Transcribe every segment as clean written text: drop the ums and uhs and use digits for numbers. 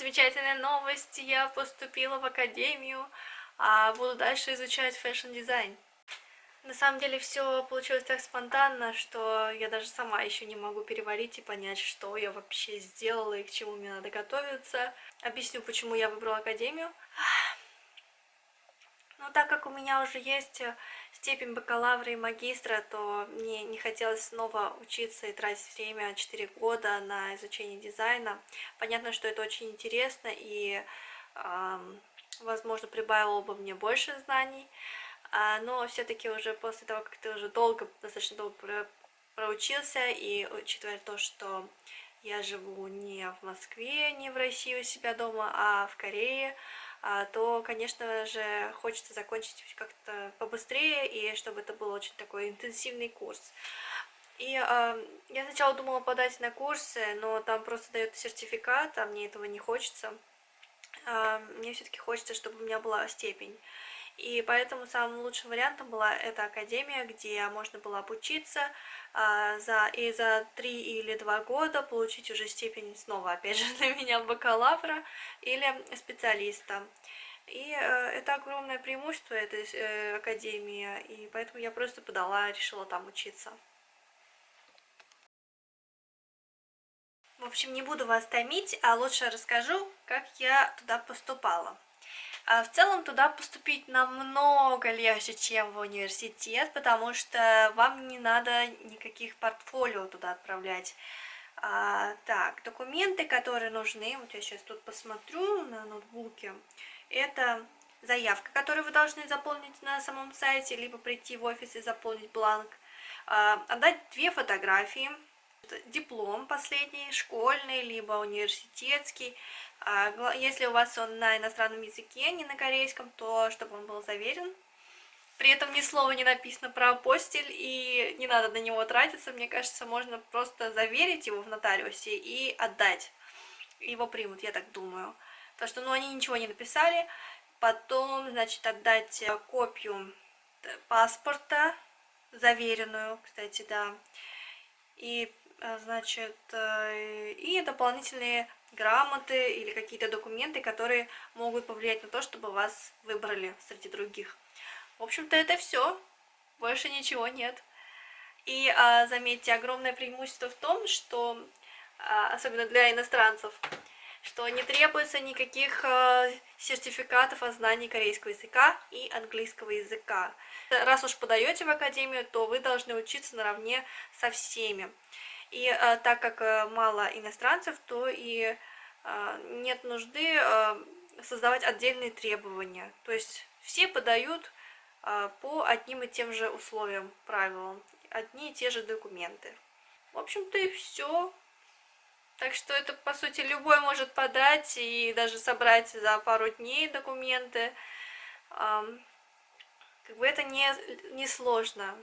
замечательная новость! Я поступила в академию, буду дальше изучать фэшн-дизайн. На самом деле все получилось так спонтанно, что я даже сама еще не могу переварить и понять, что я вообще сделала и к чему мне надо готовиться. Объясню, почему я выбрала академию. Но так как у меня уже есть степень бакалавра и магистра, то мне не хотелось снова учиться и тратить время 4 года на изучение дизайна. Понятно, что это очень интересно и, возможно, прибавило бы мне больше знаний, но все-таки уже после того, как ты уже достаточно долго проучился, и учитывая то, что я живу не в Москве, не в России у себя дома, а в Корее, то, конечно же, хочется закончить как-то побыстрее, и чтобы это был очень такой интенсивный курс. И я сначала думала подать на курсы, но там просто дают сертификат, а мне этого не хочется. Мне все-таки хочется, чтобы у меня была степень. И поэтому самым лучшим вариантом была эта академия, где можно было обучиться за 3 или 2 года получить уже степень снова, опять же, для меня бакалавра или специалиста. И это огромное преимущество этой академии, и поэтому я просто подала, решила там учиться. В общем, не буду вас томить, а лучше расскажу, как я туда поступала. В целом туда поступить намного легче, чем в университет, потому что вам не надо никаких портфолио туда отправлять. Так, документы, которые нужны, вот я сейчас тут посмотрю на ноутбуке, это заявка, которую вы должны заполнить на самом сайте, либо прийти в офис и заполнить бланк, отдать 2 фотографии, диплом последний, школьный, либо университетский. Если у вас он на иностранном языке, не на корейском, то чтобы он был заверен. При этом ни слова не написано про апостиль, и не надо на него тратиться. Мне кажется, можно просто заверить его в нотариусе и отдать. Его примут, я так думаю. Потому что, они ничего не написали. Потом, значит, отдать копию паспорта, заверенную, кстати, да. И, значит, и дополнительные грамоты или какие-то документы, которые могут повлиять на то, чтобы вас выбрали среди других. В общем-то, это все. Больше ничего нет. И заметьте, огромное преимущество в том, что, особенно для иностранцев, что не требуется никаких сертификатов о знании корейского языка и английского языка. Раз уж подаете в академию, то вы должны учиться наравне со всеми. И так как мало иностранцев, то и нет нужды создавать отдельные требования. То есть все подают по одним и тем же условиям, правилам, одни и те же документы. В общем-то и все. Так что это, по сути, любой может подать и даже собрать за пару дней документы. Как бы это не сложно.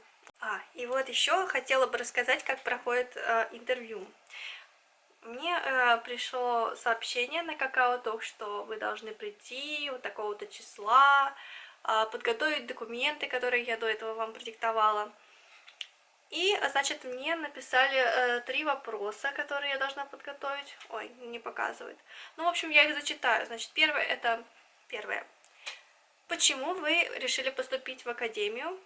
И вот еще хотела бы рассказать, как проходит интервью. Мне пришло сообщение на Какао-Ток, что вы должны прийти вот такого-то числа, подготовить документы, которые я до этого вам продиктовала. И, значит, мне написали 3 вопроса, которые я должна подготовить. Ой, не показывает. В общем, я их зачитаю. Значит, первое. Почему вы решили поступить в академию?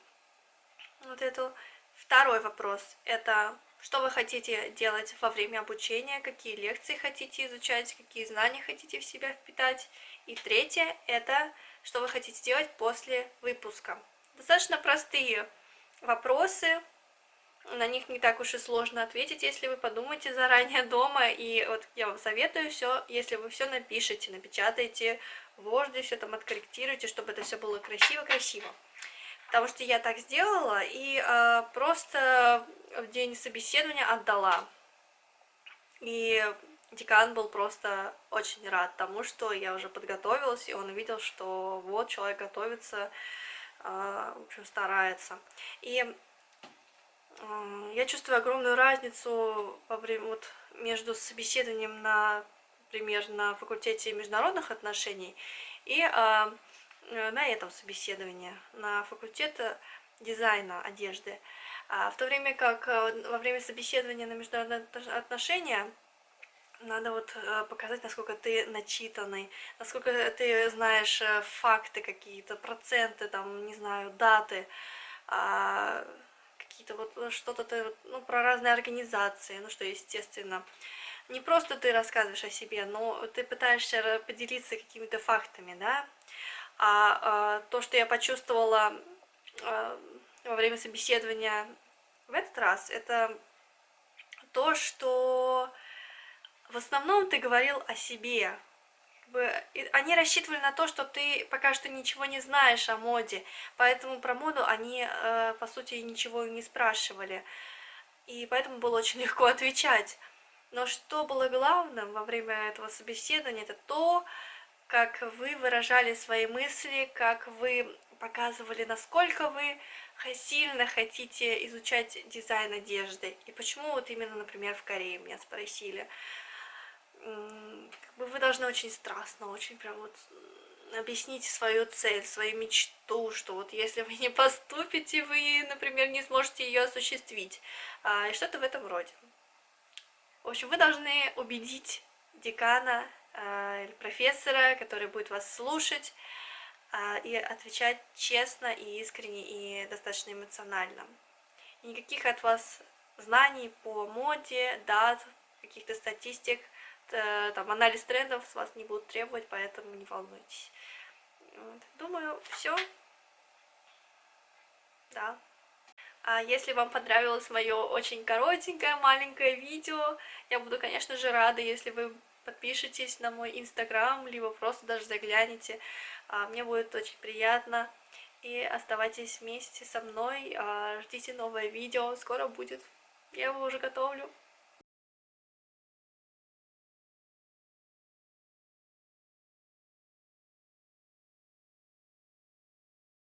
Вот эту. Второй вопрос. Это что вы хотите делать во время обучения, какие лекции хотите изучать, какие знания хотите в себя впитать. И третье. Это что вы хотите делать после выпуска. Достаточно простые вопросы. На них не так уж и сложно ответить, если вы подумаете заранее дома. И вот я вам советую все, если вы все напишите, напечатаете в Word, все там откорректируйте, чтобы это все было красиво-красиво. Потому что я так сделала и просто в день собеседования отдала. И декан был просто очень рад тому, что я уже подготовилась, и он увидел, что вот человек готовится, в общем, старается. И я чувствую огромную разницу между собеседованием, например, на факультете международных отношений и на этом собеседовании, на факультете дизайна одежды. В то время как во время собеседования на международные отношения надо вот показать, насколько ты начитанный, насколько ты знаешь факты какие-то, проценты, там, не знаю, даты, а, какие-то вот что-то ты, ну, про разные организации, ну, что естественно. Не просто ты рассказываешь о себе, но ты пытаешься поделиться какими-то фактами, да, то, что я почувствовала а, во время собеседования в этот раз, это то, что в основном ты говорил о себе. Они рассчитывали на то, что ты пока что ничего не знаешь о моде, поэтому про моду они, по сути, ничего не спрашивали, и поэтому было очень легко отвечать. Но что было главным во время этого собеседования, это то, как вы выражали свои мысли, как вы показывали, насколько вы сильно хотите изучать дизайн одежды. И почему вот именно, например, в Корее меня спросили. Как бы вы должны очень страстно, очень прям вот объяснить свою цель, свою мечту, что вот если вы не поступите, вы, например, не сможете ее осуществить. И что-то в этом роде. В общем, вы должны убедить декана или профессора, который будет вас слушать, и отвечать честно и искренне, и достаточно эмоционально. И никаких от вас знаний по моде, дат, каких-то статистик, там, анализ трендов с вас не будут требовать, поэтому не волнуйтесь. Вот. Думаю, все, да. А если вам понравилось мое очень коротенькое, маленькое видео, я буду, конечно же, рада, если вы подпишитесь на мой инстаграм, либо просто даже загляните. Мне будет очень приятно. И оставайтесь вместе со мной, ждите новое видео, скоро будет. Я его уже готовлю.